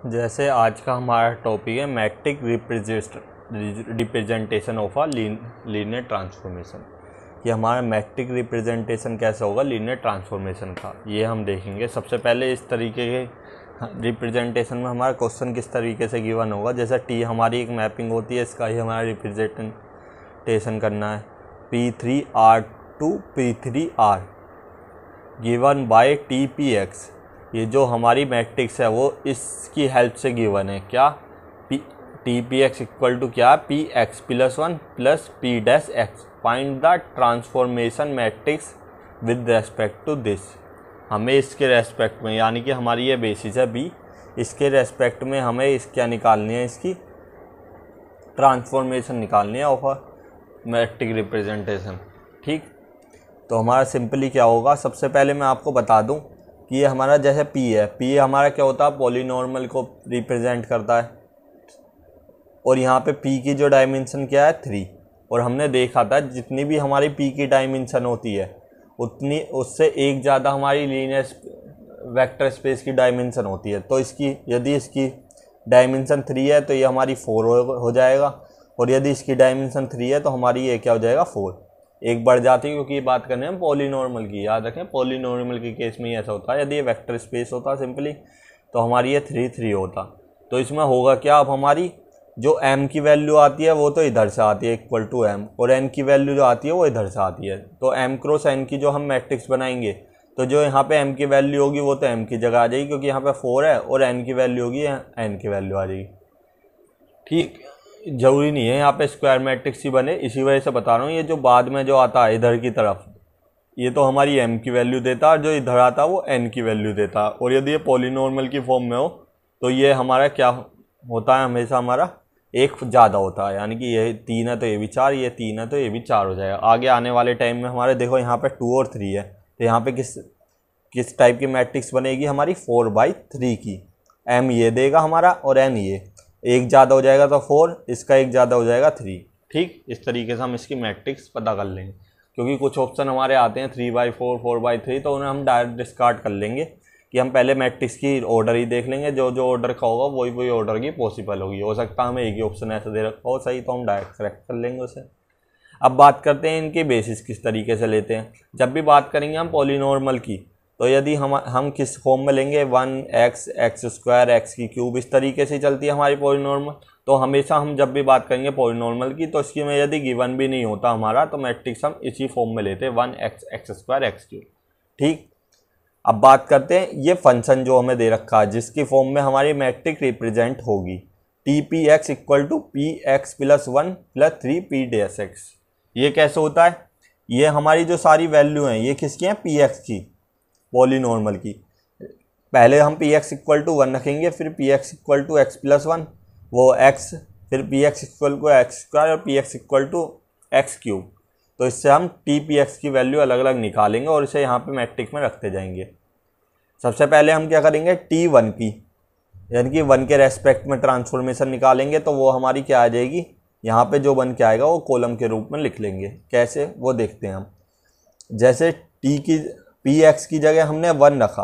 जैसे आज का हमारा टॉपिक है matrix representation of a linear transformation. ये हमारा मैट्रिक रिप्रेजेंटेशन कैसा होगा लीनियर ट्रांसफॉर्मेशन का, ये हम देखेंगे। सबसे पहले इस तरीके के रिप्रेजेंटेशन में हमारा क्वेश्चन किस तरीके से गिवन होगा। जैसे टी हमारी एक मैपिंग होती है, इसका ही हमारा रिप्रेजेंटेशन करना है। P3R to P3R given by TPX। ये जो हमारी मैट्रिक्स है वो इसकी हेल्प से गिवन है। क्या TPX इक्वल टू क्या, PX plus 1 plus P dash X। Find the transformation matrix with respect to this. हमें इसके रेस्पेक्ट में, यानी कि हमारी ये बेसिस है B, इसके रेस्पेक्ट में हमें क्या निकालनी है, इसकी ट्रांसफॉर्मेशन निकालनी है ऑफ मैट्रिक रिप्रेजेंटेशन। ठीक, तो हमारा सिंपली क्या होगा, सबसे पहले मैं आपको बता दूं कि ये हमारा जैसे P है, P हमारा क्या होता है, पॉलीनॉर्मल को रिप्रेजेंट करता है। और यहाँ पे P की जो डायमेंशन क्या है 3। और हमने देखा था जितनी भी हमारी P की डायमेंशन होती है उतनी उससे एक ज़्यादा हमारी लीनियर वेक्टर स्पेस की डायमेंशन होती है। तो इसकी यदि इसकी डायमेंशन 3 है तो ये हमारी 4 हो जाएगा, और यदि इसकी डायमेंशन 3 है तो हमारी ये क्या हो जाएगा 4। एक बढ़ जाती है, क्योंकि ये बात करने हैं पॉलीनॉर्मल की। याद रखें पॉलीनॉर्मल के केस में ही ऐसा होता है, यदि ये वेक्टर स्पेस होता सिंपली तो हमारी ये 3 होता। तो इसमें होगा क्या, अब हमारी जो m की वैल्यू आती है वो तो इधर से आती है इक्वल टू m, और n की वैल्यू जो आती है वो इधर से आती है। तो m क्रॉस n की जो हम मैट्रिक्स बनाएंगे तो जो यहाँ पे m की वैल्यू होगी वो तो m की जगह आ जाएगी, क्योंकि यहाँ पे 4 है, और n की वैल्यू होगी n की वैल्यू आ जाएगी। ठीक, जरूरी नहीं है यहाँ पे स्क्वायर मैट्रिक्स ही बने, इसी वजह से बता रहा हूँ। ये जो बाद में जो आता है इधर की तरफ, ये तो हमारी m की वैल्यू देता है, और जो इधर आता है वो n की वैल्यू देता है। और यदि ये पॉलीनॉर्मल की फॉर्म में हो तो ये हमारा क्या होता है, हमेशा हमारा एक ज़्यादा होता है। यानी कि ये 3 है तो ये भी 4, ये 3 है तो ये भी 4 हो जाएगा। आगे आने वाले टाइम में हमारे देखो यहाँ पे 2 और 3 है, तो यहाँ पे किस टाइप की मैट्रिक्स बनेगी हमारी 4/3 की। m ये देगा हमारा और n ये, एक ज़्यादा हो जाएगा तो 4, इसका एक ज़्यादा हो जाएगा 3। ठीक, इस तरीके से हम इसकी मैट्रिक्स पता कर लेंगे। क्योंकि कुछ ऑप्शन हमारे आते हैं 3/4, 4/3, तो उन्हें हम डायरेक्ट डिस्कार्ड कर लेंगे कि हम पहले मैट्रिक्स की ऑर्डर ही देख लेंगे। जो जो ऑर्डर का होगा वही ऑर्डर की पॉसिबल होगी। हो सकता है हमें एक ही ऑप्शन ऐसा दे रखा हो सही, तो हम डायरेक्ट सेलेक्ट कर लेंगे उसे। अब बात करते हैं इनके बेसिस किस तरीके से लेते हैं। जब भी बात करेंगे हम पॉलीनॉर्मल की, तो यदि हम किस फॉर्म में लेंगे 1x, x², x³ इस तरीके से चलती है हमारी पॉलीनॉर्मल। तो हमेशा हम जब भी बात करेंगे पॉलीनॉर्मल की, तो इसकी में यदि गिवन भी नहीं होता हमारा तो मैट्रिक्स हम इसी फॉर्म में लेते हैं 1x, x², x³। ठीक, अब बात करते हैं ये फंक्शन जो हमें दे रखा है जिसकी फॉर्म में हमारी मैट्रिक रिप्रेजेंट होगी। TPX equal to PX plus 1 plus 3 P dash X। ये कैसे होता है, ये हमारी जो सारी वैल्यू हैं ये किसकी हैं, PX की, पॉलीनॉर्मल की। पहले हम PX इक्वल टू 1 रखेंगे, फिर PX equal to X plus 1 वो X, फिर PX इक्वल टू X² और PX इक्वल टू X³। तो इससे हम TPX की वैल्यू अलग अलग निकालेंगे और इसे यहाँ पे मैट्रिक्स में रखते जाएंगे। सबसे पहले हम क्या करेंगे, T1 की, यानी कि 1 के रेस्पेक्ट में ट्रांसफॉर्मेशन निकालेंगे। तो वो हमारी क्या आ जाएगी, यहाँ पे जो 1 क्या आएगा वो कॉलम के रूप में लिख लेंगे। कैसे वो देखते हैं हम। जैसे PX की जगह हमने 1 रखा,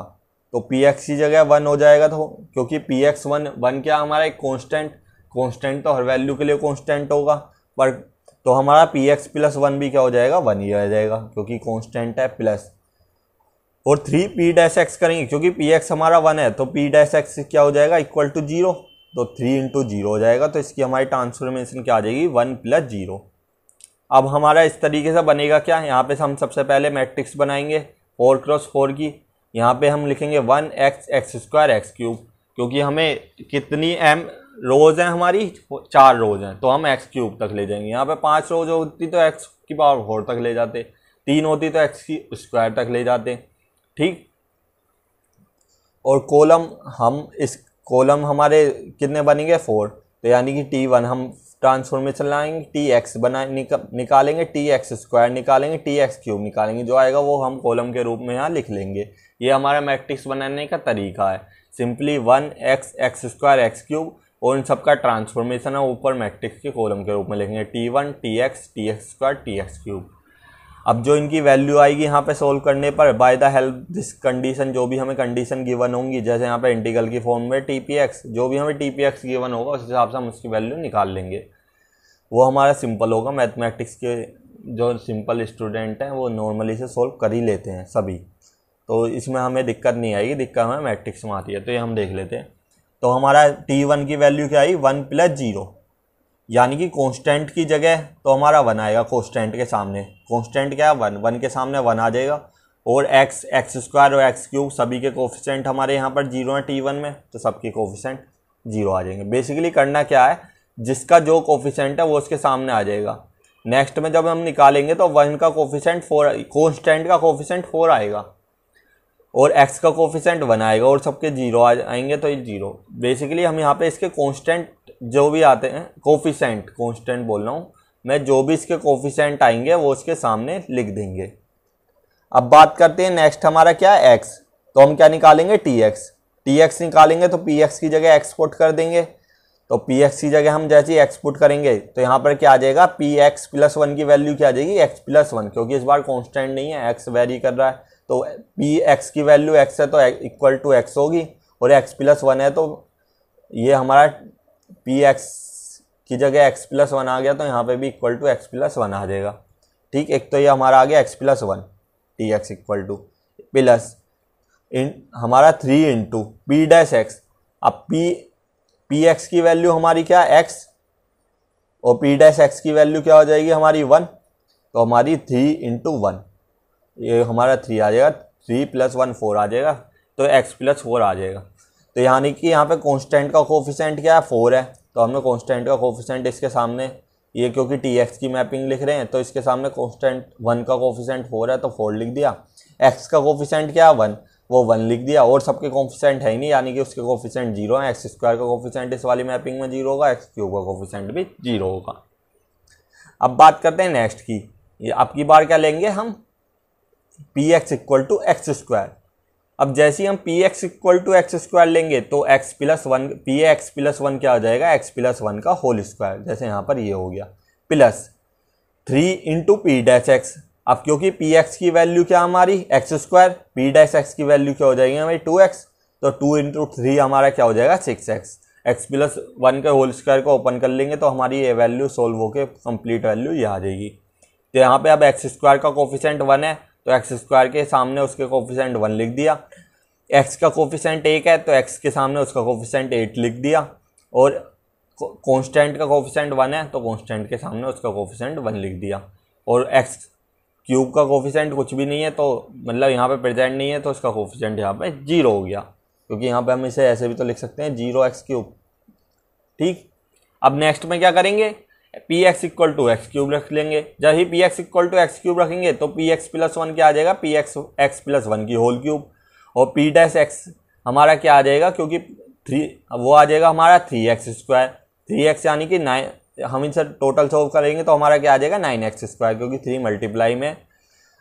तो PX की जगह 1 हो जाएगा। तो क्योंकि PX 1 क्या हमारा एक कॉन्स्टेंट तो हर वैल्यू के लिए कॉन्स्टेंट होगा, पर तो हमारा PX प्लस 1 भी क्या हो जाएगा, 1 ही आ जाएगा, क्योंकि कांस्टेंट है प्लस। और 3 P डैश X करेंगे, क्योंकि PX हमारा 1 है तो P डैश X क्या हो जाएगा, इक्वल टू 0, तो 3 × 0 हो जाएगा। तो इसकी हमारी ट्रांसफॉर्मेशन क्या आ जाएगी, 1 + 0। अब हमारा इस तरीके से बनेगा क्या, यहाँ पे हम सबसे पहले मैट्रिक्स बनाएंगे 4x4 की। यहाँ पे हम लिखेंगे 1x, x² x³, क्योंकि हमें कितनी m रोज़ हैं हमारी, 4 रोज़ हैं, तो हम x³ तक ले जाएंगे। यहाँ पे 5 रोज़ होती तो x⁴ तक ले जाते, 3 होती तो x² तक ले जाते। ठीक, और कॉलम हमारे कितने बनेंगे, 4। तो यानी कि T1 हम ट्रांसफॉर्मेशन लाएंगे, TX निकालेंगे, TX² निकालेंगे, TX³ निकालेंगे। जो आएगा वो हम कॉलम के रूप में यहाँ लिख लेंगे। ये हमारा मैट्रिक्स बनाने का तरीका है। सिंपली 1x, x² x³ और इन सबका ट्रांसफॉर्मेशन है ऊपर मैट्रिक्स के कॉलम के रूप में लिखेंगे, T1 TX, TX² TX³। अब जो इनकी वैल्यू आएगी यहाँ पे सोल्व करने पर, by the help this condition, जो भी हमें कंडीशन गिवन होंगी, जैसे यहाँ पे इंटीग्रल की फॉर्म में टीपीएक्स, जो भी हमें टीपीएक्स गिवन होगा उस हिसाब से हम उसकी वैल्यू निकाल लेंगे। वो हमारा सिंपल होगा। मैथमेटिक्स के जो सिंपल स्टूडेंट हैं वो नॉर्मली से सोल्व कर ही लेते हैं सभी, तो इसमें हमें दिक्कत नहीं आएगी। दिक्कत हमें मैट्रिक्स में आती है, तो ये हम देख लेते हैं। तो हमारा t1 की वैल्यू क्या आई, 1 + 0, यानी कि कांस्टेंट की जगह तो हमारा 1 आएगा। कांस्टेंट के सामने कांस्टेंट क्या है, 1 के सामने 1 आ जाएगा। और x² और x³ सभी के कोफिशिएंट हमारे यहाँ पर 0 हैं t1 में, तो सबके कोफिशिएंट 0 आ जाएंगे। बेसिकली करना क्या है, जिसका जो कोफिशिएंट है वो उसके सामने आ जाएगा। नेक्स्ट में जब हम निकालेंगे तो 1 का कोफिशिएंट 4, कांस्टेंट का कोफिशिएंट 4 आएगा और x का कोफिशिएंट 1 आएगा और सबके 0 आएंगे, तो ये 0। बेसिकली हम यहाँ पे इसके कांस्टेंट जो भी आते हैं, कोफिशिएंट, कांस्टेंट बोल रहा हूँ मैं, जो भी इसके कोफिशिएंट आएंगे वो उसके सामने लिख देंगे। अब बात करते हैं नेक्स्ट हमारा क्या है, x। तो हम क्या निकालेंगे, tx निकालेंगे तो px की जगह x पुट कर देंगे। तो px की जगह हम जैसे ही x पुट करेंगे तो यहाँ पर क्या आ जाएगा, px + 1 की वैल्यू क्या आ जाएगी, x + 1, क्योंकि इस बार कांस्टेंट नहीं है, x वेरी कर रहा है। तो px की वैल्यू x है तो इक्वल टू x होगी, और x + 1 है तो ये हमारा px की जगह x + 1 आ गया, तो यहाँ पे भी इक्वल टू x + 1 आ जाएगा। ठीक, एक तो ये हमारा आ गया x + 1, tx equal two plus हमारा 3 × p'(x). अब px की वैल्यू हमारी क्या है, x, और p'(x) की वैल्यू क्या हो जाएगी हमारी 1, तो हमारी 3 × 1, ये हमारा 3 आ जाएगा, 3 + 1 4 आ जाएगा, तो x + 4 आ जाएगा। तो यानी कि यहाँ पे कांस्टेंट का कोफिशिएंट क्या है, 4 है, तो हमने कांस्टेंट का कोफिशिएंट इसके सामने, ये क्योंकि tx की मैपिंग लिख रहे हैं तो इसके सामने कांस्टेंट 1 का कोफिशिएंट 4 है तो 4 लिख दिया। x का कोफिशिएंट क्या है, 1, वो 1 लिख दिया, और सबके कोफिशिएंट है ही नहीं, यानी कि उसके कोफिशिएंट 0 है। x² का कोफिशिएंट इस वाली मैपिंग में 0 होगा, x³ का कोफिशिएंट भी 0 होगा। अब बात करते हैं नेक्स्ट की, ये अब की बार क्या लेंगे हम, px = x²। अब जैसे ही हम px = x² लेंगे तो x + 1, px + 1 क्या हो जाएगा, x + 1 का होल स्क्वायर, जैसे यहाँ पर ये हो गया, प्लस 3 × p'(x). अब क्योंकि px की वैल्यू क्या हमारी x², p'(x) की वैल्यू क्या हो जाएगी हमारी 2x, तो 2 × 3 हमारा क्या हो जाएगा 6x। x + 1 के होल स्क्वायर को ओपन कर लेंगे तो हमारी ये वैल्यू सोल्व होकर कंप्लीट वैल्यू ये आ जाएगी। तो यहाँ पे अब x² का कोफिशिएंट 1 है तो x² के सामने उसके कोफिशिएंट 1 लिख दिया, x का कोफिशिएंट 1 है तो x के सामने उसका कोफिशिएंट 8 लिख दिया, और कांस्टेंट का कोफिशिएंट 1 है तो कांस्टेंट के सामने उसका कोफिशिएंट 1 लिख दिया, और x³ का कोफिशिएंट कुछ भी नहीं है, तो मतलब यहाँ पे प्रेजेंट नहीं है, तो उसका कोफिशिएंट यहाँ पे 0 हो गया, क्योंकि यहाँ पे हम इसे ऐसे भी तो लिख सकते हैं 0x³। ठीक, अब नेक्स्ट में क्या करेंगे, px = x³ रख लेंगे। जब ही px = x³ रखेंगे तो px + 1 क्या आ जाएगा, x + 1 की होल क्यूब, और p'(x) हमारा क्या आ जाएगा, क्योंकि 3 वो आ जाएगा हमारा 3x², 3x यानी कि 9, हम इसे टोटल सोल्व करेंगे तो हमारा क्या आ जाएगा 9x², क्योंकि 3 मल्टीप्लाई में।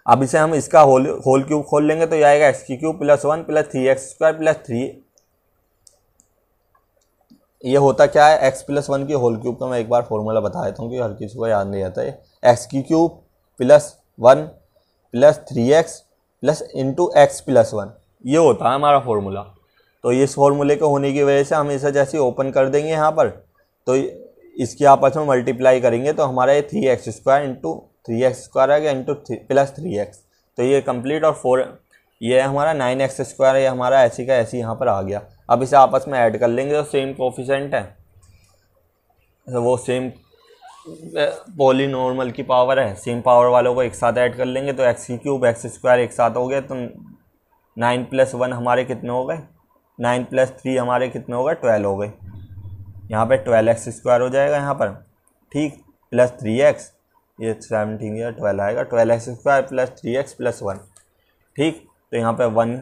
अब इसे हम इसका होल क्यूब खोल लेंगे तो ये आएगा x³ + 1 + 3x² + 3। ये होता क्या है, x + 1 की होल क्यूब का मैं एक बार फॉर्मूला बता देता हूँ कि हर किसी को याद नहीं आता है। x³ + 1 + 3x + x + 1, ये होता है हमारा फॉर्मूला। तो इस फॉर्मूले के होने की वजह से हम इसे जैसे ओपन कर देंगे यहाँ पर, तो इसकी आपस में मल्टीप्लाई करेंगे तो हमारा ये 3x² × 3x² आ गया + 3x, तो ये कंप्लीट, और 4 ये हमारा 9x², ये हमारा ऐसी का ऐसी यहाँ पर आ गया। अब इसे आपस में ऐड कर लेंगे तो सेम कोफिशिएंट है, तो वो सेम पॉलीनॉर्मल की पावर है, सेम पावर वालों को एक साथ ऐड कर लेंगे तो x³ x² एक साथ हो गया, तो 9 + 1 हमारे कितने हो गए, 9 + 3 हमारे कितने हो गए, 12 हो गए। यहाँ पे 12x² हो जाएगा यहाँ पर, ठीक, प्लस 3x, ये 17 या 12 आएगा, 12x² + 3x + 1। ठीक, तो यहाँ पे 1,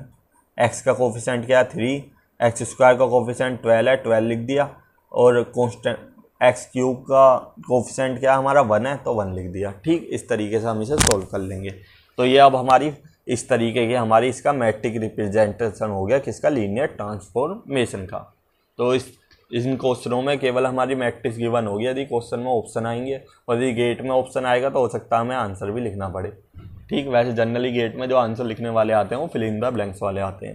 x का कोफिशिएंट क्या है 3, x² का कोफिशिएंट 12 है, 12 लिख दिया, और कांस्टेंट x³ का कोफिशिएंट क्या हमारा 1 है तो 1 लिख दिया। ठीक, इस तरीके से हम इसे सोल्व कर लेंगे। तो ये अब हमारी इस तरीके की हमारी इसका मैट्रिक रिप्रेजेंटेशन हो गया, किसका, लीनियर ट्रांसफॉर्मेशन का। तो इन क्वेश्चनों में केवल हमारी मैट्रिक्स गिवन होगी, यदि क्वेश्चन में ऑप्शन आएंगे और यदि गेट में ऑप्शन आएगा तो हो सकता है हमें आंसर भी लिखना पड़े। ठीक, वैसे जनरली गेट में जो आंसर लिखने वाले आते हैं वो फिल इन द ब्लैंक्स वाले आते हैं।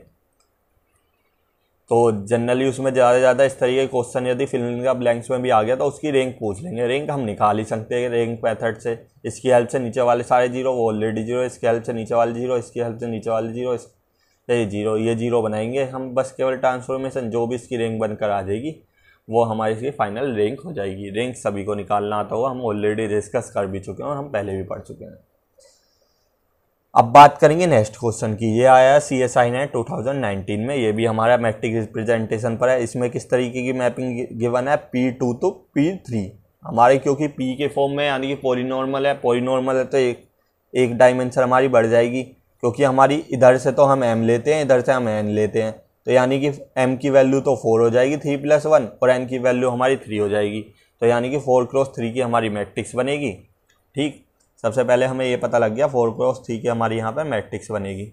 तो जनरली उसमें ज़्यादा से ज़्यादा इस तरीके के क्वेश्चन यदि फिल इन द ब्लैंक्स में भी आ गया तो उसकी रैंक पूछ लेंगे। रैंक हम निकाल ही सकते हैं रैंक मेथड से। इसकी हेल्प से नीचे वाले सारे जीरो, वो ऑलरेडी जीरो, इसकी हेल्प से नीचे वाले जीरो, इसकी हेल्प से नीचे वाले जीरो, ये जीरो, ये जीरो बनाएंगे हम। बस केवल ट्रांसफॉर्मेशन जो भी इसकी रैंक बनकर आ जाएगी वो हमारी इसकी फाइनल रैंक हो जाएगी। रैंक सभी को निकालना आता होगा, हम ऑलरेडी डिस्कस कर भी चुके हैं और हम पहले भी पढ़ चुके हैं। अब बात करेंगे नेक्स्ट क्वेश्चन की। ये आया है CSI नेट 2019 में, ये भी हमारा मैट्रिक रिप्रेजेंटेशन पर है। इसमें किस तरीके की मैपिंग गिवन है, P2 to P3 हमारे, क्योंकि P के फॉर्म में यानी कि पॉलीनॉर्मल है। पॉलीनॉर्मल है तो एक डायमेंशन हमारी बढ़ जाएगी, क्योंकि हमारी इधर से तो हम m लेते हैं, इधर से हम n लेते हैं, तो यानी कि m की वैल्यू तो 4 हो जाएगी 3 + 1, और n की वैल्यू हमारी 3 हो जाएगी। तो यानी कि 4x3 की हमारी मैट्रिक्स बनेगी। ठीक, सबसे पहले हमें ये पता लग गया 4x3 की हमारी यहाँ पर मैट्रिक्स बनेगी।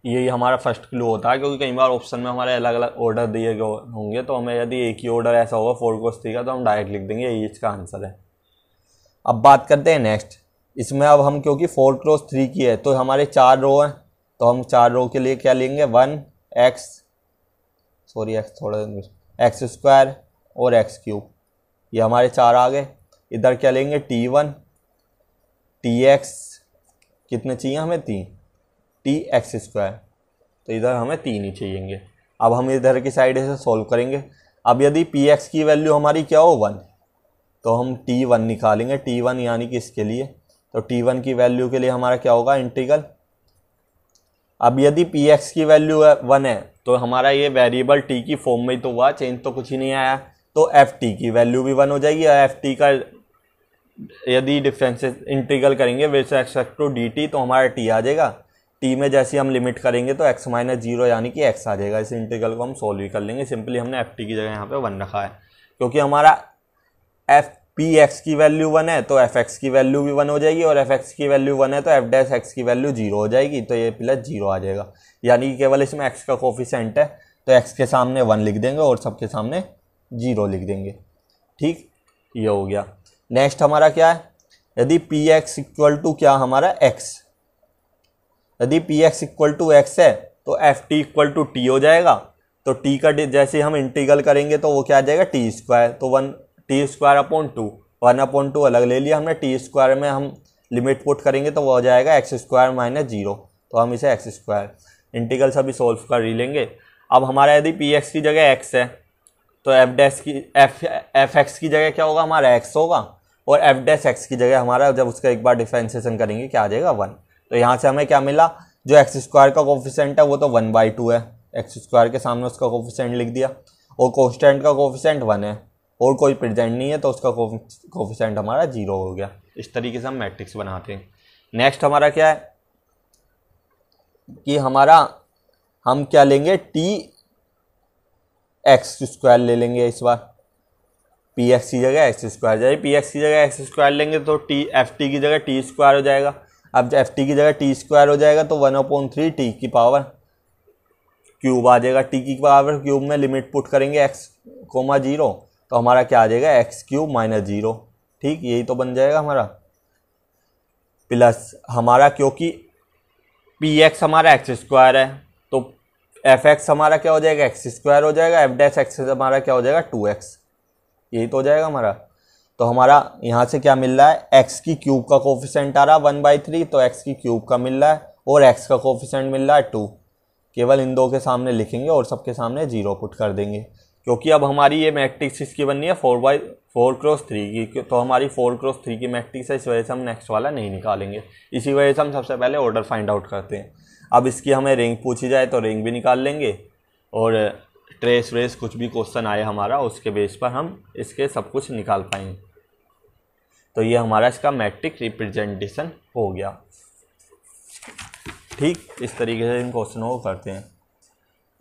यही हमारा फर्स्ट क्लू होता है, क्योंकि कई बार ऑप्शन में हमारे अलग अलग ऑर्डर दिए गए होंगे, तो हमें यदि एक ही ऑर्डर ऐसा होगा 4x3 का तो हम डायरेक्ट लिख देंगे यही इसका आंसर है। अब बात करते हैं नेक्स्ट। इसमें अब हम क्योंकि 4x3 की है तो हमारे 4 रो हैं, तो हम 4 रो के लिए क्या लेंगे, x² और x³ ये हमारे 4 आ गए। इधर क्या लेंगे, T1 Tx, कितने चाहिए हमें 3, Tx², तो इधर हमें 3 ही चाहिएंगे। अब हम इधर की साइड से सॉल्व करेंगे। अब यदि Px की वैल्यू हमारी क्या हो 1, तो हम T1 निकालेंगे। T1 यानी कि इसके लिए, तो T1 की वैल्यू के लिए हमारा क्या होगा, इंटीग्रल। अब यदि Px की वैल्यू 1 है तो हमारा ये वेरिएबल t की फॉर्म में ही तो हुआ, चेंज तो कुछ ही नहीं आया, तो ft की वैल्यू भी 1 हो जाएगी। और ft का यदि डिफरेंसेस इंटीग्रल करेंगे विद रिस्पेक्ट टू dt तो हमारा t आ जाएगा। t में जैसे हम लिमिट करेंगे तो x - 0 यानी कि x आ जाएगा। इस इंटीग्रल को हम सोल्व भी कर लेंगे। सिंपली हमने ft की जगह यहाँ पे 1 रखा है, क्योंकि हमारा Px की वैल्यू 1 है तो fx की वैल्यू भी 1 हो जाएगी, और fx की वैल्यू 1 है तो f' की वैल्यू 0 हो जाएगी, तो ये +0 आ जाएगा। यानी कि केवल इसमें x का कोफिशिएंट है तो x के सामने 1 लिख देंगे और सबके सामने 0 लिख देंगे। ठीक, ये हो गया। नेक्स्ट हमारा क्या है, यदि Px इक्वल टू क्या हमारा x, यदि Px इक्वल टू x है तो ft इक्वल टू t हो जाएगा। तो t का जैसे हम इंटीग्रल करेंगे तो वो क्या आ जाएगा, t², तो 1t²/2, 1/2 अलग ले लिया हमने। t² में हम लिमिट पुट करेंगे तो वो हो जाएगा x² - 0, तो हम इसे x² इंटीग्रल सभी सोल्व कर ही लेंगे। अब हमारा यदि Px की जगह x है तो fx की जगह क्या होगा, हमारा x होगा, और f' की जगह हमारा जब उसका एक बार डिफरेंशिएशन करेंगे क्या आ जाएगा, 1। तो यहाँ से हमें क्या मिला, जो x² का कोफिशिएंट है वो तो 1/2 है, x² के सामने उसका कोफिशिएंट लिख दिया, और कांस्टेंट का कोफिशिएंट 1 है और कोई प्रेजेंट नहीं है तो उसका कोफिशिएंट हमारा 0 हो गया। इस तरीके से हम मैट्रिक्स बनाते हैं। नेक्स्ट हमारा क्या है कि हमारा हम क्या लेंगे, Tx² ले लेंगे। इस बार Px की जगह x² जाए, Px की जगह x² लेंगे तो ft की जगह t² हो जाएगा। अब ft की जगह t² हो जाएगा तो 1/3 t की पावर क्यूब आ जाएगा। t की पावर क्यूब में लिमिट पुट करेंगे x, 0 तो हमारा क्या आ जाएगा, x³ - 0। ठीक, यही तो बन जाएगा हमारा। प्लस हमारा क्योंकि Px हमारा x² है तो fx हमारा क्या हो जाएगा, x² हो जाएगा, f' हमारा क्या हो जाएगा, 2x, यही तो हो जाएगा हमारा। तो हमारा यहाँ से क्या मिल रहा है, x की क्यूब का कोफिशिएंट आ रहा है 1/3, तो x की क्यूब का मिल रहा है, और x का कोफिशिएंट मिल रहा है 2। केवल इन दो के सामने लिखेंगे और सबके सामने 0 पुट कर देंगे, क्योंकि अब हमारी ये मैट्रिक्स इसकी बननी है 4x3 की, तो हमारी 4x3 की मैट्रिक्स है, इस वजह से हम नेक्स्ट वाला नहीं निकालेंगे। इसी वजह से हम सबसे पहले ऑर्डर फाइंड आउट करते हैं। अब इसकी हमें रैंक पूछी जाए तो रैंक भी निकाल लेंगे, और ट्रेस व्रेस कुछ भी क्वेश्चन आए हमारा उसके बेस पर हम इसके सब कुछ निकाल पाएंगे। तो ये हमारा इसका मैट्रिक रिप्रेजेंटेशन हो गया। ठीक, इस तरीके से इन क्वेश्चनों को करते हैं।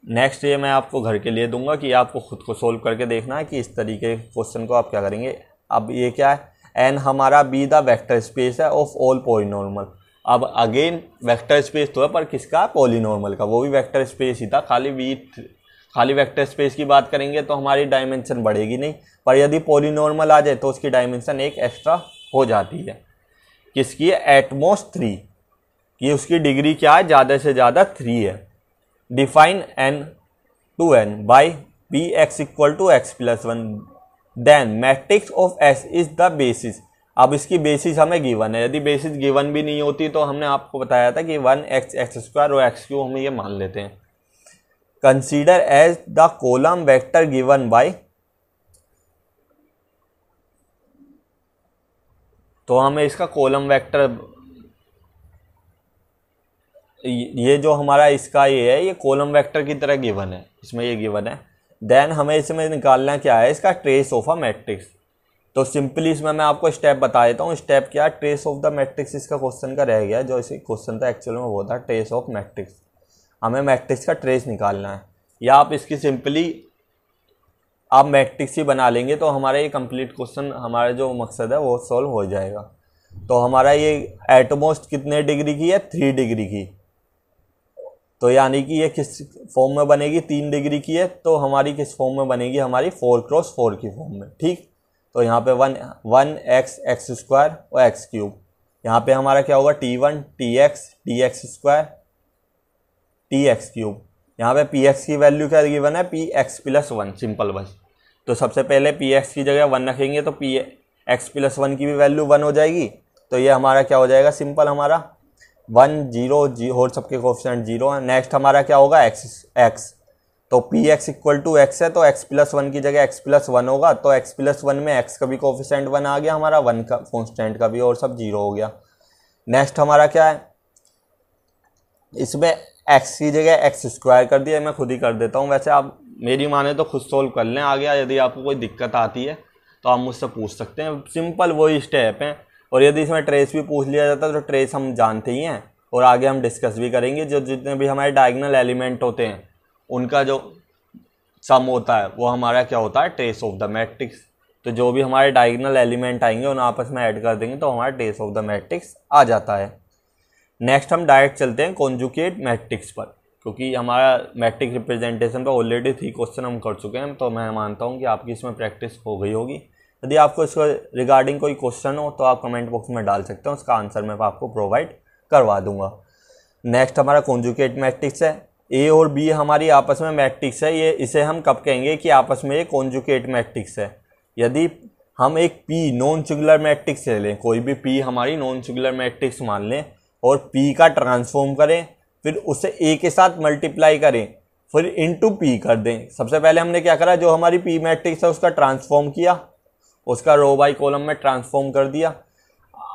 नेक्स्ट ये मैं आपको घर के लिए दूंगा कि आपको खुद को सोल्व करके देखना है कि इस तरीके के क्वेश्चन को आप क्या करेंगे। अब ये क्या है, एन हमारा बी द वेक्टर स्पेस है ऑफ ऑल पॉलीनॉर्मल। अब अगेन वेक्टर स्पेस तो है, पर किसका, पॉलीनॉर्मल का, वो भी वेक्टर स्पेस ही था। खाली वेक्टर स्पेस की बात करेंगे तो हमारी डायमेंशन बढ़ेगी नहीं, पर यदि पॉलीनॉर्मल आ जाए तो उसकी डायमेंशन एक एक्स्ट्रा हो जाती है। किसकी है, एटमोस्ट 3 कि उसकी डिग्री क्या है, ज़्यादा से ज़्यादा 3 है। Define n to n by P X equal to X plus 1 then matrix of S is the basis. अब इसकी बेसिस हमें गिवन है, यदि बेसिस गिवन भी नहीं होती तो हमने आपको बताया था कि 1x एक्स स्क्वायर और एक्स क्यूब हम ये मान लेते हैं। Consider as the column vector given by, तो हमें इसका कॉलम वेक्टर, ये जो हमारा इसका ये है, ये कॉलम वेक्टर की तरह गिवन है, इसमें ये गिवन है। देन हमें इसमें निकालना क्या है, इसका ट्रेस ऑफ अ मैट्रिक्स। तो सिंपली इसमें मैं आपको स्टेप बता देता हूँ। स्टेप क्या, ट्रेस ऑफ द मैट्रिक्स इसका क्वेश्चन का रह गया, जो इसे क्वेश्चन था एक्चुअल में वो था ट्रेस ऑफ मैट्रिक्स। हमें मैट्रिक्स का ट्रेस निकालना है, या आप इसकी सिंपली आप मैट्रिक्स ही बना लेंगे तो हमारा ये कंप्लीट क्वेश्चन, हमारा जो मकसद है वो सॉल्व हो जाएगा। तो हमारा ये एटमोस्ट कितने डिग्री की है, 3 डिग्री की। तो यानी कि ये किस फॉर्म में बनेगी, 3 डिग्री की है, तो हमारी किस फॉर्म में बनेगी, हमारी 4x4 की फॉर्म में। ठीक, तो यहाँ पे 1x एक्स स्क्वायर और एक्स क्यूब, यहाँ पे हमारा क्या होगा, T1 Tx square Tx cube. यहाँ पे Px की वैल्यू क्या गिवन है, Px प्लस 1, सिंपल बस। तो सबसे पहले Px की जगह 1 रखेंगे तो Px प्लस 1 की भी वैल्यू 1 हो जाएगी। तो ये हमारा क्या हो जाएगा, सिंपल हमारा 1 0 0 और सबके कोफिशिएंट 0 है। नेक्स्ट हमारा क्या होगा, x, तो Px इक्वल टू x है, तो x प्लस 1 की जगह x प्लस 1 होगा। तो x प्लस 1 में x का भी कोफिशिएंट 1 आ गया हमारा, 1 का कॉन्स्टेंट का भी, और सब 0 हो गया। नेक्स्ट हमारा क्या है, इसमें x की जगह x स्क्वायर कर दिया, मैं खुद ही कर देता हूँ। वैसे आप मेरी माने तो खुद सोल्व कर लें आगे, यदि आपको कोई दिक्कत आती है तो आप मुझसे पूछ सकते हैं, सिंपल वही स्टेप हैं। और यदि इसमें ट्रेस भी पूछ लिया जाता है तो ट्रेस हम जानते ही हैं, और आगे हम डिस्कस भी करेंगे। जो जितने भी हमारे डायगोनल एलिमेंट होते हैं उनका जो सम होता है वो हमारा क्या होता है, ट्रेस ऑफ द मैट्रिक्स। तो जो भी हमारे डायगोनल एलिमेंट आएंगे उन्हें आपस में ऐड कर देंगे तो हमारा ट्रेस ऑफ द मैट्रिक्स आ जाता है। नेक्स्ट हम डायरेक्ट चलते हैं कॉन्जुगेट मैट्रिक्स पर, क्योंकि हमारा मैट्रिक्स रिप्रेजेंटेशन पर ऑलरेडी 3 क्वेश्चन हम कर चुके हैं, तो मैं मानता हूँ कि आपकी इसमें प्रैक्टिस हो गई होगी। यदि आपको इसको रिगार्डिंग कोई क्वेश्चन हो तो आप कमेंट बॉक्स में डाल सकते हैं, उसका आंसर मैं आपको प्रोवाइड करवा दूंगा। नेक्स्ट हमारा कॉन्जुगेट मैट्रिक्स है, ए और बी हमारी आपस में मैट्रिक्स है। ये इसे हम कब कहेंगे कि आपस में ये कॉन्जुगेट मैट्रिक्स है, यदि हम एक पी नॉन सिंगुलर मैट्रिक्स ले लें, कोई भी पी हमारी नॉन सिंगुलर मैट्रिक्स मान लें और पी का ट्रांसफॉर्म करें, फिर उसे ए के साथ मल्टीप्लाई करें, फिर इनटू पी कर दें। सबसे पहले हमने क्या करा, जो हमारी पी मैट्रिक्स है उसका ट्रांसफॉर्म किया, उसका रो बाई कॉलम में ट्रांसफॉर्म कर दिया।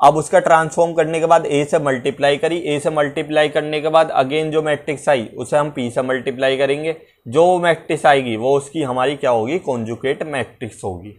अब उसका ट्रांसफॉर्म करने के बाद ए से मल्टीप्लाई करी, ए से मल्टीप्लाई करने के बाद अगेन जो मैट्रिक्स आई उसे हम पी से मल्टीप्लाई करेंगे, जो मैट्रिक्स आएगी वो उसकी हमारी क्या होगी, कॉन्जुगेट मैट्रिक्स होगी।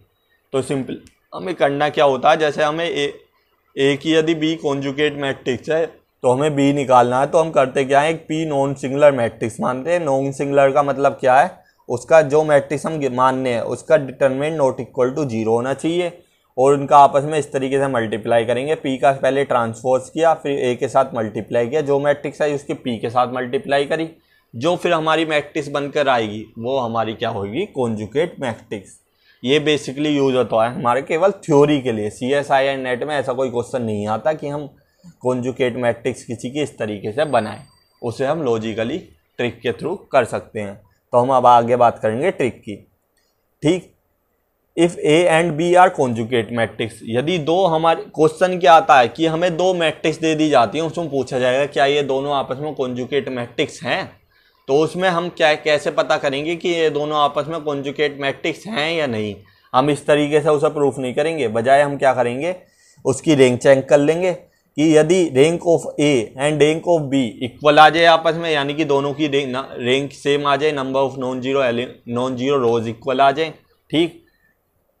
तो सिंपल हमें करना क्या होता है, जैसे हमें ए की यदि बी कॉन्जुगेट मैट्रिक्स है तो हमें बी निकालना है, तो हम करते क्या है, एक पी नॉन सिंगुलर मैट्रिक्स मानते हैं। नॉन सिंगुलर का मतलब क्या है, उसका जो मैट्रिक्स हम मानने हैं उसका डिटरमिनेंट नॉट इक्वल टू 0 होना चाहिए, और उनका आपस में इस तरीके से मल्टीप्लाई करेंगे। पी का पहले ट्रांसपोज किया, फिर ए के साथ मल्टीप्लाई किया, जो मैट्रिक्स आई उसकी पी के साथ मल्टीप्लाई करी, जो फिर हमारी मैट्रिक्स बनकर आएगी वो हमारी क्या होगी, कॉन्जुगेट मैट्रिक्स। ये बेसिकली यूज होता है हमारे केवल थ्योरी के लिए, CSI एंड नेट में ऐसा कोई क्वेश्चन नहीं आता कि हम कॉन्जुगेट मैट्रिक्स किसी की इस तरीके से बनाएं, उसे हम लॉजिकली ट्रिक के थ्रू कर सकते हैं। तो हम अब आगे बात करेंगे ट्रिक की। ठीक, if A and B are conjugate matrix, यदि दो हमारे क्वेश्चन क्या आता है कि हमें 2 मैट्रिक्स दे दी जाती हैं, उसमें पूछा जाएगा क्या ये दोनों आपस में कॉन्जुगेट मैट्रिक्स हैं, तो उसमें हम क्या कैसे पता करेंगे कि ये दोनों आपस में कॉन्जुगेट मैट्रिक्स हैं या नहीं। हम इस तरीके से उसे प्रूफ नहीं करेंगे, बजाय हम क्या करेंगे, उसकी रैंक चेक कर लेंगे कि यदि rank of A and rank of B equal आ जाए आपस में, यानी कि दोनों की रैंक सेम आ जाए, number of non zero rows equal आ जाए, ठीक,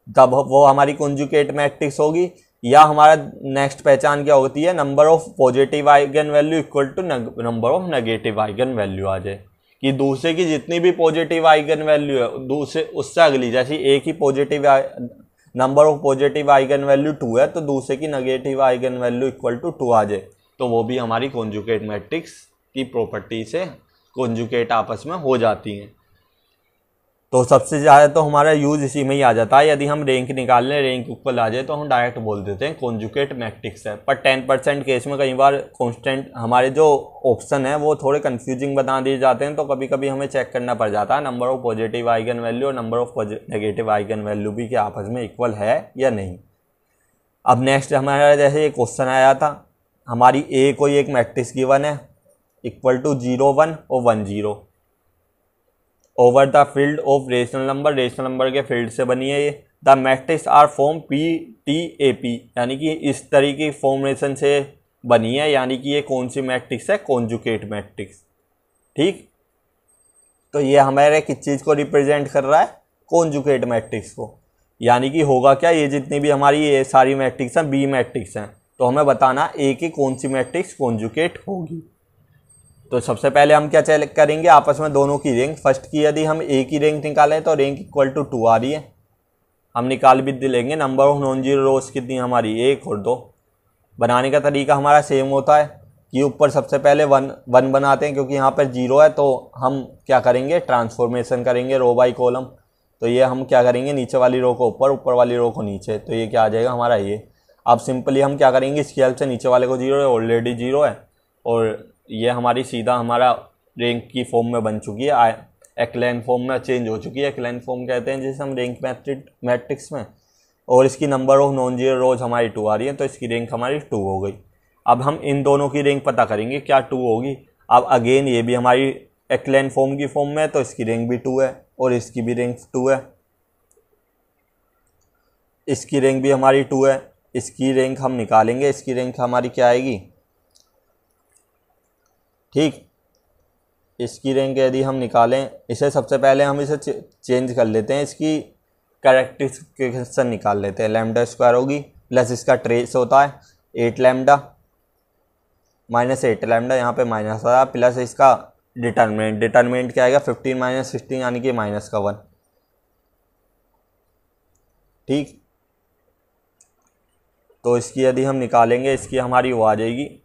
तब वो हमारी कॉन्जुगेट मैट्रिक्स होगी। या हमारा नेक्स्ट पहचान क्या होती है, number of positive eigen value equal to number of negative eigen value आ जाए, कि दूसरे की जितनी भी पॉजिटिव आइगन वैल्यू है दूसरे उससे अगली, जैसे ए की positive number of positive eigen value 2 है तो दूसरे की negative eigen value equal to 2 आ जाए, तो वो भी हमारी कॉन्जुगेट मैट्रिक्स की प्रॉपर्टी से कॉन्जुगेट आपस में हो जाती हैं। तो सबसे ज़्यादा तो हमारा यूज इसी में ही आ जाता है। यदि हम रैंक निकाल लें, रैंक इक्वल आ जाए तो हम डायरेक्ट बोल देते हैं कॉन्जुगेट मैट्रिक्स है। पर 10% केस में कई बार कांस्टेंट हमारे जो ऑप्शन है वो थोड़े कंफ्यूजिंग बता दिए जाते हैं, तो कभी कभी हमें चेक करना पड़ जाता है number of positive eigen value और number of negative eigen value भी कि आपस में इक्वल है या नहीं। अब नेक्स्ट हमारा जैसे एक क्वेश्चन आया था, हमारी ए कोई एक मैट्रिक्स गिवन है इक्वल टू 0 1 और 1 0 over the field of rational number, rational number के फील्ड से बनी है ये। The matrix are form P T A P, यानी कि इस तरीके की फॉर्मेशन से बनी है, यानी कि ये कौन सी मैट्रिक्स है, कॉन्जुगेट मैट्रिक्स। ठीक, तो ये हमारे किस चीज़ को रिप्रेजेंट कर रहा है, कॉन्जुगेट मैट्रिक्स को। यानी कि होगा क्या, ये जितनी भी हमारी ये सारी मैट्रिक्स हैं बी मैट्रिक्स हैं, तो हमें बताना ए की कौन सी मैट्रिक्स कॉन्जुगेट होगी। तो सबसे पहले हम क्या चेक करेंगे, आपस में दोनों की रैंक। फर्स्ट की यदि हम ए की रैंक निकालें तो रैंक इक्वल टू 2 आ रही है, हम निकाल भी लेंगे। नंबर ऑफ नॉन जीरो रोज कितनी हमारी, 1 और 2। बनाने का तरीका हमारा सेम होता है कि ऊपर सबसे पहले 1 बनाते हैं, क्योंकि यहाँ पर 0 है तो हम क्या करेंगे, ट्रांसफॉर्मेशन करेंगे रो बाई कॉलम। तो ये हम क्या करेंगे, नीचे वाली रो को ऊपर, ऊपर वाली रो को नीचे, तो ये क्या आ जाएगा हमारा ये। अब सिंपली हम क्या करेंगे, इसकी हेल्प से नीचे वाले को 0 है, ऑलरेडी 0 है, और ये हमारी सीधा हमारा रैंक की फॉर्म में बन चुकी है, एक्लेन फॉर्म में चेंज हो चुकी है। एक्लेन फॉर्म कहते हैं जिसे हम रैंक मैट्रिक्स में, और इसकी नंबर ऑफ नॉन जीरो रोज हमारी 2 आ रही है, तो इसकी रैंक हमारी 2 हो गई। अब हम इन दोनों की रैंक पता करेंगे क्या 2 होगी। अब अगेन ये भी हमारी एक्लेन फॉर्म की फॉर्म में, तो इसकी रैंक भी 2 है और इसकी भी रैंक 2 है, इसकी रैंक भी हमारी 2 है। इसकी रैंक हम निकालेंगे, इसकी रैंक हमारी क्या आएगी, ठीक। इसकी रैंक यदि हम निकालें, इसे सबसे पहले हम इसे चेंज कर लेते हैं, इसकी कैरेक्टरिस्टिक्स निकाल लेते हैं। लैम्डा स्क्वायर होगी प्लस इसका ट्रेस होता है 8 लैम्डा माइनस 8 लैम्डा, यहाँ पे माइनस आया, प्लस इसका डिटर्मिनेंट क्या आएगा 15 माइनस 16 यानी कि माइनस का 1। ठीक, तो इसकी यदि हम निकालेंगे, इसकी हमारी वो आ जाएगी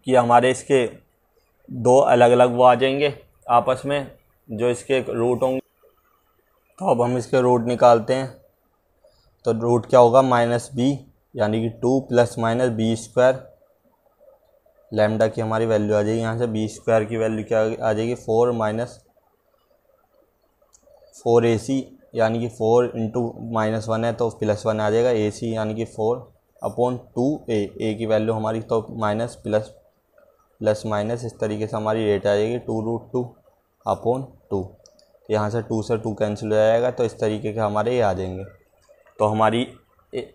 कि हमारे इसके 2 अलग अलग वो आ जाएंगे आपस में, जो इसके रूट होंगे। तो अब हम इसके रूट निकालते हैं, तो रूट क्या होगा, माइनस बी यानी कि 2 plus minus B square. Lambda की हमारी वैल्यू आ जाएगी, यहाँ से बी स्क्वायर की वैल्यू क्या आ जाएगी, 4 माइनस 4 AC यानी कि 4 इंटू माइनस 1 है तो प्लस 1 आ जाएगा, AC यानी कि 4 अपॉन 2A। ए की वैल्यू हमारी तो माइनस प्लस माइनस इस तरीके से हमारी रेट आ जाएगी 2√2 अपॉन 2। यहाँ से 2 से 2 कैंसिल हो जाएगा, तो इस तरीके के हमारे ये आ जाएंगे। तो हमारी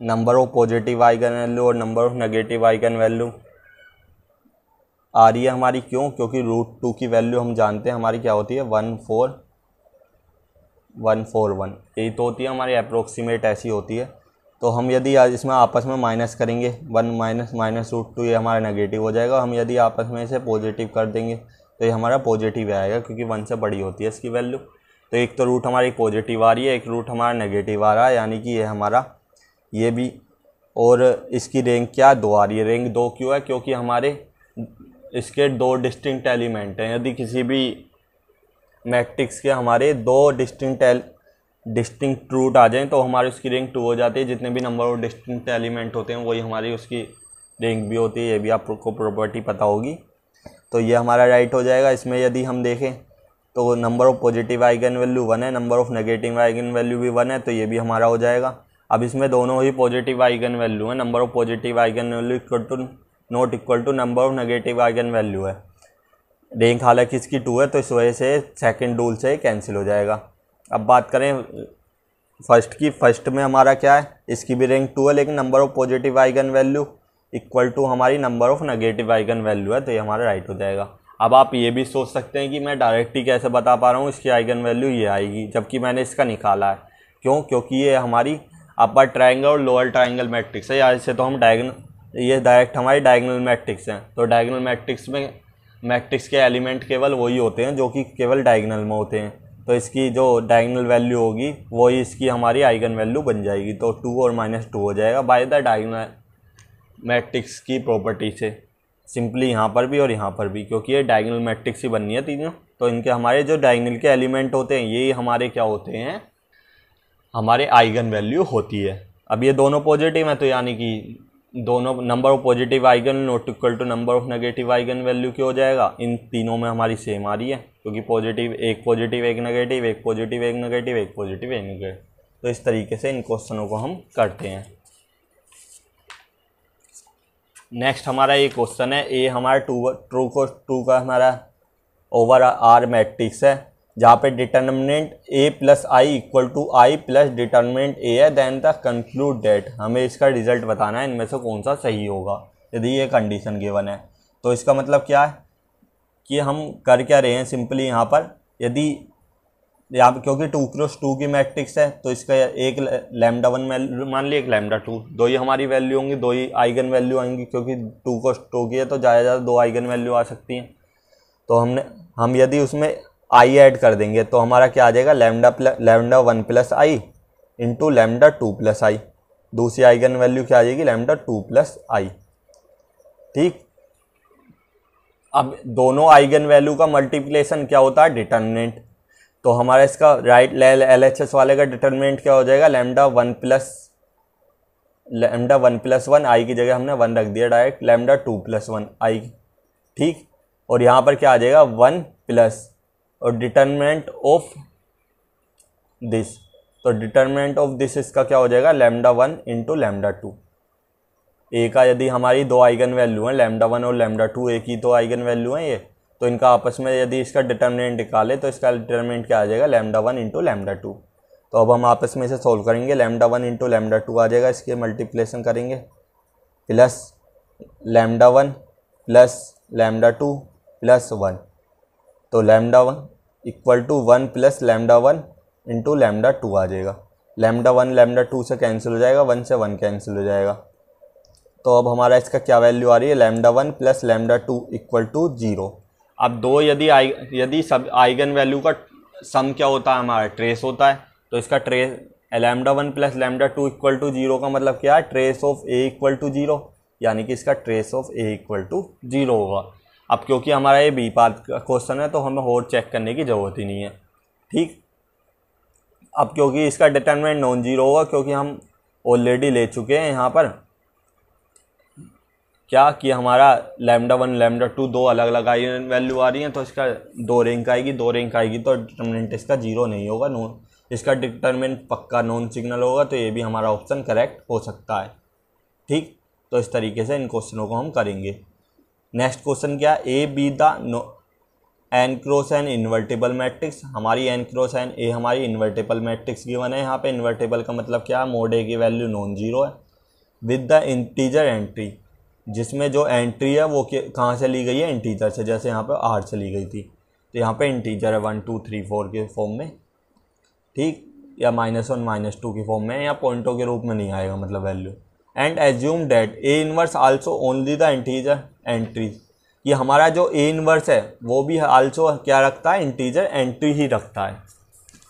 number of positive eigen value और number of negative eigen value आ रही है हमारी, क्यों, क्योंकि √2 की वैल्यू हम जानते हैं हमारी क्या होती है 141 यही तो होती है हमारी, अप्रोक्सीमेट ऐसी होती है। तो हम यदि इसमें आपस में माइनस करेंगे 1 माइनस √2 ये हमारा नेगेटिव हो जाएगा। हम यदि आपस में इसे पॉजिटिव कर देंगे तो ये हमारा पॉजिटिव आएगा, क्योंकि 1 से बड़ी होती है इसकी वैल्यू। तो एक तो रूट हमारी पॉजिटिव आ रही है, एक रूट हमारा नेगेटिव आ रहा है, यानी कि ये हमारा ये भी, और इसकी रैंक क्या 2 आ रही है। रैंक 2 क्यों है, क्योंकि हमारे इसके 2 डिस्टिंक्ट एलिमेंट हैं। यदि किसी भी मैट्रिक्स के हमारे 2 डिस्टिंक्ट रूट आ जाएं तो हमारी उसकी रैंक 2 हो जाती है। जितने भी नंबर ऑफ डिस्टिंक्ट एलिमेंट होते हैं वही हमारी उसकी रैंक भी होती है, ये भी आपको प्रॉपर्टी पता होगी। तो ये हमारा राइट हो जाएगा। इसमें यदि हम देखें तो number of positive eigen value 1 है, number of negative eigen value भी 1 है, तो ये भी हमारा हो जाएगा। अब इसमें दोनों ही पॉजिटिव आइगन वैल्यू है, number of positive eigen value not equal to number of negative eigen value है। रैंक हालांकि इसकी 2 है, तो इस वजह से सेकंड रूल से कैंसिल हो जाएगा। अब बात करें फर्स्ट की, फर्स्ट में हमारा क्या है, इसकी भी रैंक 2 है, लेकिन number of positive eigen value equal to हमारी number of negative eigen value है, तो ये हमारा राइट हो जाएगा। अब आप ये भी सोच सकते हैं कि मैं डायरेक्ट ही कैसे बता पा रहा हूँ इसकी आइगन वैल्यू ये आएगी, जबकि मैंने इसका निकाला है। क्यों, क्योंकि ये हमारी अपर ट्राइंगल और लोअर ट्राइंगल मैट्रिक्स है, या इससे तो हम ये डायरेक्ट हमारी डायगोनल मैट्रिक्स हैं। तो डायगोनल मैट्रिक्स में मैट्रिक्स के एलिमेंट केवल वही होते हैं जो कि केवल डायगोनल में होते हैं, तो इसकी जो डायगोनल वैल्यू होगी वही इसकी हमारी आइगन वैल्यू बन जाएगी। तो 2 और -2 हो जाएगा बाय द डायगोनल मैट्रिक्स की प्रॉपर्टी से। सिंपली यहाँ पर भी और यहाँ पर भी, क्योंकि ये डायगोनल मैट्रिक्स ही बननी है तीनों। तो इनके हमारे जो डायगोनल के एलिमेंट होते हैं ये हमारे क्या होते हैं, हमारे आइगन वैल्यू होती है। अब ये दोनों पॉजिटिव हैं तो यानी कि दोनों number of positive eigen not equal to number of negative eigen value क्या हो जाएगा, इन तीनों में हमारी सेम आ रही है, क्योंकि पॉजिटिव एक नेगेटिव, एक पॉजिटिव एक नेगेटिव, एक पॉजिटिव एक नेगेटिव। तो इस तरीके से इन क्वेश्चनों को हम करते हैं। नेक्स्ट हमारा ये क्वेश्चन है, ए हमारा टू का हमारा ओवर आर मैट्रिक्स है, जहाँ पे determinant A plus I equal to I plus determinant A है, देन द कंक्लूड डेट, हमें इसका रिजल्ट बताना है इनमें से कौन सा सही होगा यदि ये कंडीशन गिवन है। तो इसका मतलब क्या है कि हम कर क्या रहे हैं, सिंपली यहाँ पर यदि यहाँ क्योंकि 2x2 की मैट्रिक्स है तो इसका एक लैम्डा 1 मान ली, एक लैम्डा 2, दो ही हमारी वैल्यू होंगी, दो ही आइगन वैल्यू आएंगी, क्योंकि 2x2 की है तो ज़्यादा दो आइगन वैल्यू आ सकती हैं। तो हम यदि उसमें आई ऐड कर देंगे तो हमारा क्या आ जाएगा, लैम्डा 1 प्लस आई इंटू लैम्डा 2 प्लस आई, दूसरी आइगन वैल्यू क्या आ जाएगी, लैम्डा 2 प्लस आई। ठीक, अब दोनों आइगन वैल्यू का मल्टीप्लिकेशन क्या होता है, डिटर्मिनेंट। तो हमारा इसका राइट LHS वाले का डिटर्मिनेंट क्या हो जाएगा, लैम्डा 1 प्लस 1 आई की जगह हमने 1 रख दिया डायरेक्ट, लैम्डा 2 प्लस 1 आई। ठीक, और यहाँ पर क्या आ जाएगा 1 प्लस और डिटर्मिनेंट ऑफ दिस, तो डिटर्मिनेंट ऑफ दिस इसका क्या हो जाएगा, लैम्डा 1 इंटू लैम्डा 2। ए का यदि हमारी दो आइगन वैल्यू हैं, लैम्डा 1 और लैम्डा 2 एक ही दो आइगन वैल्यू हैं ये, तो इनका आपस में यदि इसका डिटर्मिनेंट निकाले तो इसका डिटर्मिनेंट क्या आ जाएगा, लैम्डा 1 इंटू लैम्डा 2। तो अब हम आपस में इसे सोल्व करेंगे, लैम्डा 1 इंटू लैम्डा 2 आ जाएगा, इसके मल्टीप्लिकेशन करेंगे, plus lambda 1 plus lambda 2 plus 1, तो lambda 1 equal to 1 plus lambda 1 into lambda 2 आ जाएगा। लैम्डा 1 लैम्डा 2 से कैंसिल हो जाएगा, 1 से 1 कैंसिल हो जाएगा। तो अब हमारा इसका क्या वैल्यू आ रही है, lambda 1 plus lambda 2 equal to 0। अब दो यदि सब आइगन वैल्यू का सम क्या होता है, हमारा ट्रेस होता है, तो इसका trace lambda 1 plus lambda 2 equal to 0 का मतलब क्या है, trace of A equal to 0, यानी कि इसका trace of A equal to 0 होगा। अब क्योंकि हमारा ये बी पार्ट का क्वेश्चन है तो हमें और चेक करने की ज़रूरत ही नहीं है। ठीक, अब क्योंकि इसका डिटर्मिनेंट नॉन जीरो होगा, क्योंकि हम ऑलरेडी ले चुके हैं यहाँ पर क्या कि हमारा लैम्डा 1 लैम्डा 2 दो अलग अलग आइगन वैल्यू आ रही हैं, तो इसका दो रैंक आएगी तो डिटर्मिनेंट इसका 0 नहीं होगा, नॉन, इसका डिटर्मिनेंट पक्का नॉन सिग्नल होगा। तो ये भी हमारा ऑप्शन करेक्ट हो सकता है। ठीक, तो इस तरीके से इन क्वेश्चनों को हम करेंगे। नेक्स्ट क्वेश्चन क्या है, A B the n cross n invertible matrix, हमारी एन क्रॉस एन ए हमारी इन्वर्टेबल मैट्रिक्स गिवन है। यहाँ पे इन्वर्टेबल का मतलब क्या है, मोड ए की वैल्यू नॉन जीरो है, विद द इंटीजर एंट्री, जिसमें जो एंट्री है वो कहाँ से ली गई है, इंटीजर से, जैसे यहाँ पे आर से ली गई थी, तो यहाँ पे इंटीजर है 1 2 3 4 के फॉर्म में। ठीक, या -1 -2 की फॉर्म में, या पॉइंटों के रूप में नहीं आएगा मतलब value. And assume date A inverse also only the integer entry, ये हमारा जो ए इनवर्स है वो भी आल्सो क्या रखता है, इंटीजर एंट्री ही रखता है।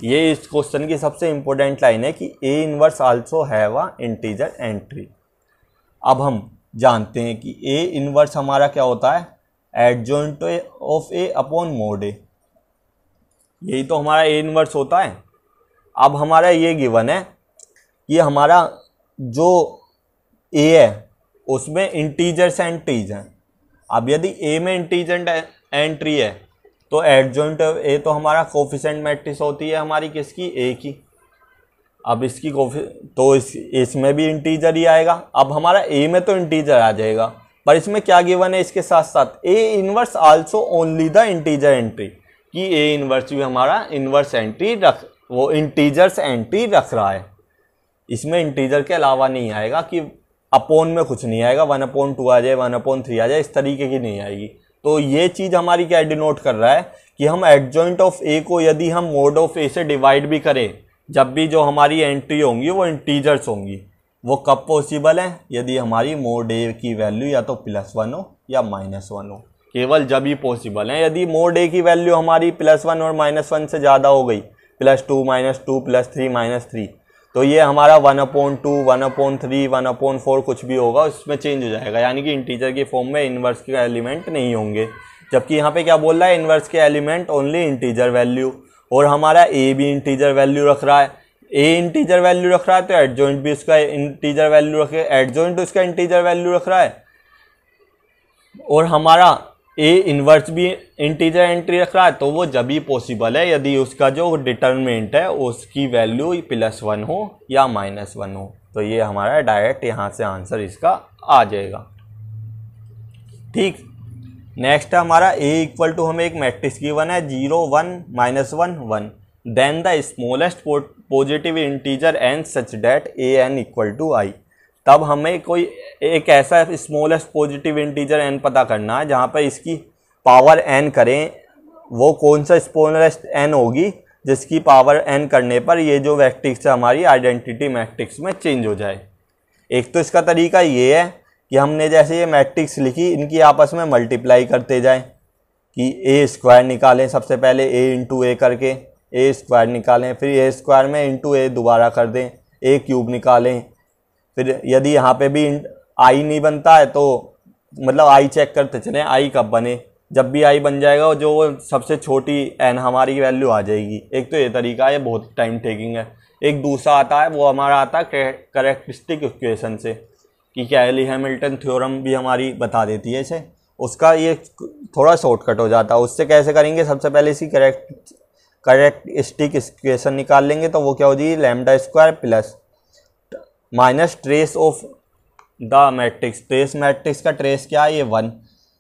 ये इस क्वेश्चन की सबसे इंपॉर्टेंट लाइन है कि A inverse also have a integer entry. अब हम जानते हैं कि ए इनवर्स हमारा क्या होता है, adjoint of A upon mod A, यही तो हमारा ए इनवर्स होता है। अब हमारा ये गिवन है कि हमारा जो ए है उसमें इंटीजर्स एंट्रीज हैं। अब यदि ए में इंटीजर एंट्री है तो एडजॉइंट ऑफ ए तो हमारा कोफिशिएंट मैट्रिक्स होती है हमारी किसकी, ए की। अब इसकी तो इसमें भी इंटीजर ही आएगा। अब हमारा ए में तो इंटीजर आ जाएगा, पर इसमें क्या गिवन है इसके साथ साथ, A inverse also only the integer entry, कि ए इनवर्स भी हमारा इनवर्स एंट्री वो इंटीजर्स एंट्री रख रहा है। इसमें इंटीजर के अलावा नहीं आएगा कि अपोन में कुछ नहीं आएगा, 1/2 आ जाए 1/3 आ जाए, इस तरीके की नहीं आएगी। तो ये चीज़ हमारी क्या डिनोट कर रहा है कि हम एडजॉइंट ऑफ ए को यदि हम मोड ऑफ ए से डिवाइड भी करें, जब भी जो हमारी एंट्री होंगी वो इंटीजर्स होंगी। वो कब पॉसिबल है, यदि हमारी मोड ए की वैल्यू या तो +1 हो या -1 हो, केवल जब ही पॉसिबल है। यदि मोड ए की वैल्यू हमारी +1 और -1 से ज़्यादा हो गई, +2 -2 +3 -3, तो ये हमारा 1/2, 1/3, 1/4 कुछ भी होगा उसमें चेंज हो जाएगा, यानी कि इंटीजर की फॉर्म में इन्वर्स के एलिमेंट नहीं होंगे। जबकि यहाँ पे क्या बोल रहा है, इन्वर्स के एलिमेंट ओनली इंटीजर वैल्यू, और हमारा ए भी इंटीजर वैल्यू रख रहा है, ए इंटीजर वैल्यू रख रहा है तो एडजॉइंट भी उसका इंटीजर वैल्यू रखे, एडजॉइंट उसका इंटीजर वैल्यू रख रहा है, और हमारा ए इन्वर्स भी इंटीजर एंट्री रख रहा है। तो वो जब ही पॉसिबल है यदि उसका जो डिटर्मिनेंट है उसकी वैल्यू +1 हो या -1 हो। तो ये हमारा डायरेक्ट यहाँ से आंसर इसका आ जाएगा। ठीक, नेक्स्ट है हमारा ए इक्वल टू हमें एक मैट्रिक्स गिवन है 0 1 -1 1, then the smallest positive integer n such that an equal to i। तब हमें कोई एक ऐसा स्मॉलेस्ट पॉजिटिव इंटीजर n पता करना है जहाँ पर इसकी पावर n करें, वो कौन सा स्मॉलेस्ट n होगी जिसकी पावर n करने पर ये जो मैट्रिक्स है हमारी आइडेंटिटी मैट्रिक्स में चेंज हो जाए। एक तो इसका तरीका ये है कि हमने जैसे ये मैट्रिक्स लिखी इनकी आपस में मल्टीप्लाई करते जाएं, कि ए स्क्वायर निकालें सबसे पहले a इंटू ए करके, ए स्क्वायर निकालें, फिर ए स्क्वायर में इंटू ए दोबारा कर दें, ए क्यूब निकालें, फिर यदि यहाँ पे भी आई नहीं बनता है तो मतलब आई चेक करते चलें आई कब बने, जब भी आई बन जाएगा जो सबसे छोटी एन हमारी वैल्यू आ जाएगी। एक तो ये तरीका है, बहुत टाइम टेकिंग है। एक दूसरा आता है, वो हमारा आता है कैरेक्टरिस्टिक इक्वेशन से, कि कैली हैमिल्टन थ्योरम भी हमारी बता देती है इसे, उसका ये थोड़ा शॉर्टकट हो जाता है। उससे कैसे करेंगे, सबसे पहले इसी कैरेक्टरिस्टिक इक्वेशन निकाल लेंगे, तो वो क्या हो जाएगी λ² plus minus trace of the matrix, trace matrix का ट्रेस क्या है ये 1,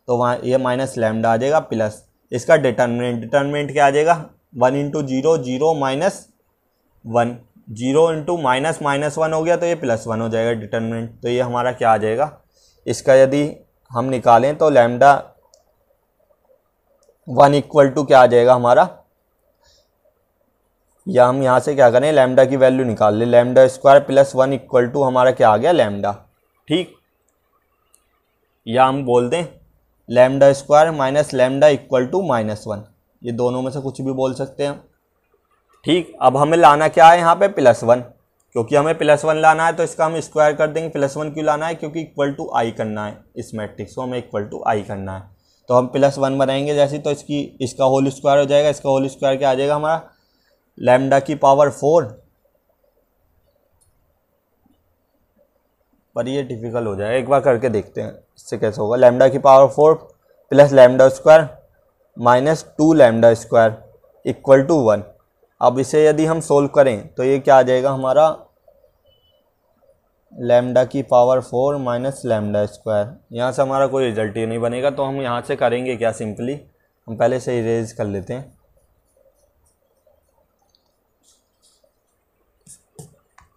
तो वहाँ ये माइनस लैम्डा आ जाएगा, प्लस इसका डिटर्मिनेंट क्या आ जाएगा 1 इंटू 0 0 -1, 0 इंटू -1 हो गया तो ये +1 हो जाएगा डिटर्मिनेंट। तो ये हमारा क्या आ जाएगा, इसका यदि हम निकालें तो λ1 इक्वल टू क्या आ जाएगा हमारा, या हम यहाँ से क्या करें लैम्डा की वैल्यू निकाल लें, λ² प्लस 1 इक्वल टू हमारा क्या आ गया लैम्डा। ठीक, या हम बोल दें λ² माइनस लैम्डा इक्वल टू -1, ये दोनों में से कुछ भी बोल सकते हैं। ठीक, अब हमें लाना क्या है यहाँ पे +1, क्योंकि हमें +1 लाना है तो इसका हम स्क्वायर कर देंगे। +1 क्यों लाना है, क्योंकि इक्वल टू आई करना है, इस मैट्रिक्स को हमें इक्वल टू आई करना है। तो हम +1 बनाएंगे जैसे, तो इसका होल स्क्वायर हो जाएगा, इसका होल स्क्वायर क्या आ जाएगा हमारा लैम्डा की पावर 4, पर ये डिफिकल्ट हो जाएगा, एक बार करके देखते हैं इससे कैसे होगा। लैम्डा की power 4 plus λ² minus 2λ² equal to 1। अब इसे यदि हम सोल्व करें तो ये क्या आ जाएगा हमारा लैम्डा की पावर 4 माइनस λ²। यहाँ से हमारा कोई रिजल्ट ही नहीं बनेगा, तो हम यहाँ से करेंगे क्या, सिंपली हम पहले से इरेज कर लेते हैं।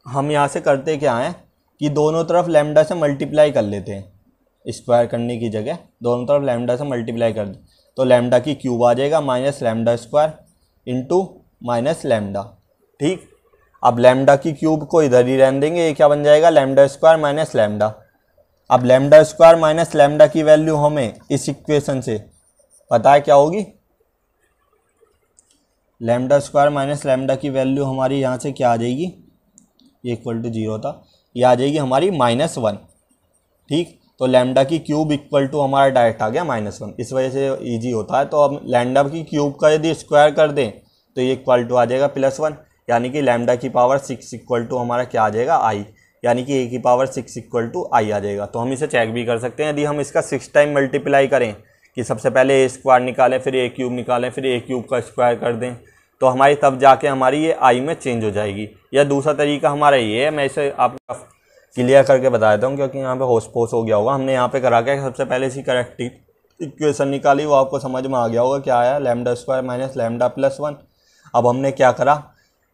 हम यहाँ से करते क्या हैं कि दोनों तरफ लैम्डा से मल्टीप्लाई कर लेते हैं, स्क्वायर करने की जगह दोनों तरफ लैम्डा से मल्टीप्लाई कर दे, तो लैम्डा की क्यूब आ जाएगा माइनस λ² इंटू माइनस लैम्डा। ठीक, अब लैम्डा की क्यूब को इधर ही रहने देंगे, ये क्या बन जाएगा λ² माइनस लैम्डा। अब λ² माइनस लैम्डा की वैल्यू हमें इस इक्वेशन से पता है क्या होगी, λ² माइनस लैम्डा की वैल्यू हमारी यहाँ से क्या आ जाएगी, ये इक्वल टू 0 था, ये आ जाएगी हमारी -1। ठीक, तो लैम्डा की क्यूब इक्वल टू हमारा डायरेक्ट आ गया -1, इस वजह से इजी होता है। तो अब लैम्डा की क्यूब का यदि स्क्वायर कर दें तो ये इक्वल टू आ जाएगा +1, यानी कि लैम्डा की पावर 6 इक्वल टू हमारा क्या आ जाएगा आई, यानी कि a की पावर 6 इक्वल टू आई आ जाएगा। तो हम इसे चेक भी कर सकते हैं, यदि हम इसका 6 टाइम मल्टीप्लाई करें, कि सबसे पहले a² निकालें, फिर a क्यूब निकालें, फिर a क्यूब का स्क्वायर कर दें, तो हमारी तब जाके हमारी ये आई में चेंज हो जाएगी। या दूसरा तरीका हमारा ये है, मैं इसे आपको क्लियर करके बता देता हूँ क्योंकि यहाँ पे होश पोस हो गया होगा। हमने यहाँ पे करा के सबसे पहले इसी करेक्ट इक्वेशन निकाली, वो आपको समझ में आ गया होगा क्या आया, λ² माइनस लैम्डा प्लस 1। अब हमने क्या करा,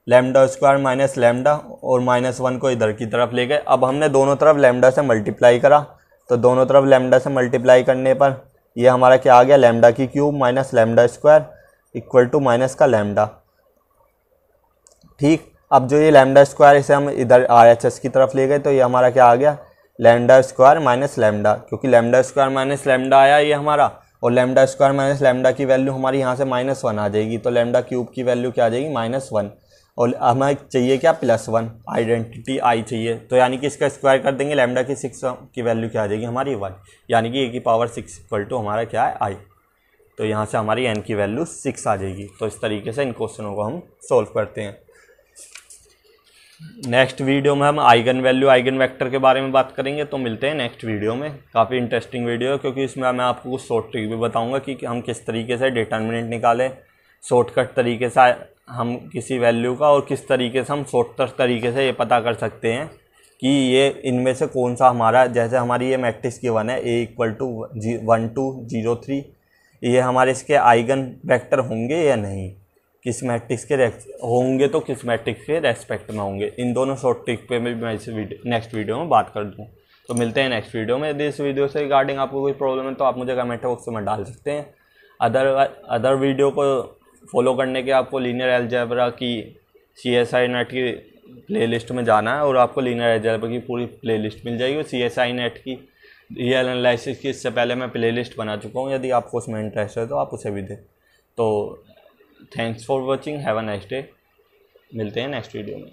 λ² माइनस लैम्डा और -1 को इधर की तरफ ले गए। अब हमने दोनों तरफ लैम्डा से मल्टीप्लाई करा, तो दोनों तरफ लैम्डा से मल्टीप्लाई करने पर ये हमारा क्या आ गया, लैम्डा की cube minus λ² equal to minus का लैम्डा। ठीक, अब जो ये λ² इसे हम इधर RHS की तरफ ले गए, तो ये हमारा क्या आ गया λ² माइनस लैम्डा, क्योंकि λ² माइनस लैम्डा आया ये हमारा, और λ² माइनस लैम्डा की वैल्यू हमारी यहाँ से -1 आ जाएगी, तो लैम्डा क्यूब की वैल्यू क्या आ जाएगी -1। और हमें चाहिए क्या, +1 आइडेंटिटी आई चाहिए। तो यानी कि इसका स्क्वायर कर देंगे, लैम्डा की 6 की वैल्यू क्या आ जाएगी हमारी 1, यानी कि A⁴ = हमारा क्या है, आई। तो यहाँ से हमारी n की वैल्यू 6 आ जाएगी। तो इस तरीके से इन क्वेश्चनों को हम सॉल्व करते हैं। नेक्स्ट वीडियो में हम आइगन वैल्यू आइगन वेक्टर के बारे में बात करेंगे। तो मिलते हैं नेक्स्ट वीडियो में। काफ़ी इंटरेस्टिंग वीडियो है, क्योंकि इसमें मैं आपको कुछ शॉर्ट ट्रिक भी बताऊंगा कि हम किस तरीके से डिटर्मिनेंट निकालें शॉर्टकट तरीके से हम किसी वैल्यू का, और किस तरीके से हम शॉर्टकट तरीके से ये पता कर सकते हैं कि ये इनमें से कौन सा हमारा, जैसे हमारी ये मैट्रिक्स की 1 है, A = 1 2 0 3, ये हमारे इसके आइगन वेक्टर होंगे या नहीं, किस मैट्रिक्स के होंगे तो किस मैट्रिक्स के रेस्पेक्ट में होंगे। इन दोनों शॉर्ट ट्रिक पे मैं इस नेक्स्ट वीडियो में बात कर दूँ। तो मिलते हैं नेक्स्ट वीडियो में। यदि इस वीडियो से रिगार्डिंग आपको कोई प्रॉब्लम है तो आप मुझे कमेंट बॉक्स में डाल सकते हैं। अदर वीडियो को फॉलो करने के आपको लीनियर अलजेब्रा की CSI नेट की प्लेलिस्ट में जाना है, और आपको लीनियर अलजेब्रा की पूरी प्लेलिस्ट मिल जाएगी। और CSI नेट की रियल एनालिसिस की इससे पहले मैं प्लेलिस्ट बना चुका हूँ, यदि आपको उसमें इंटरेस्ट है तो आप उसे भी दें। तो thanks for watching, have a nice day. मिलते हैं नेक्स्ट वीडियो में।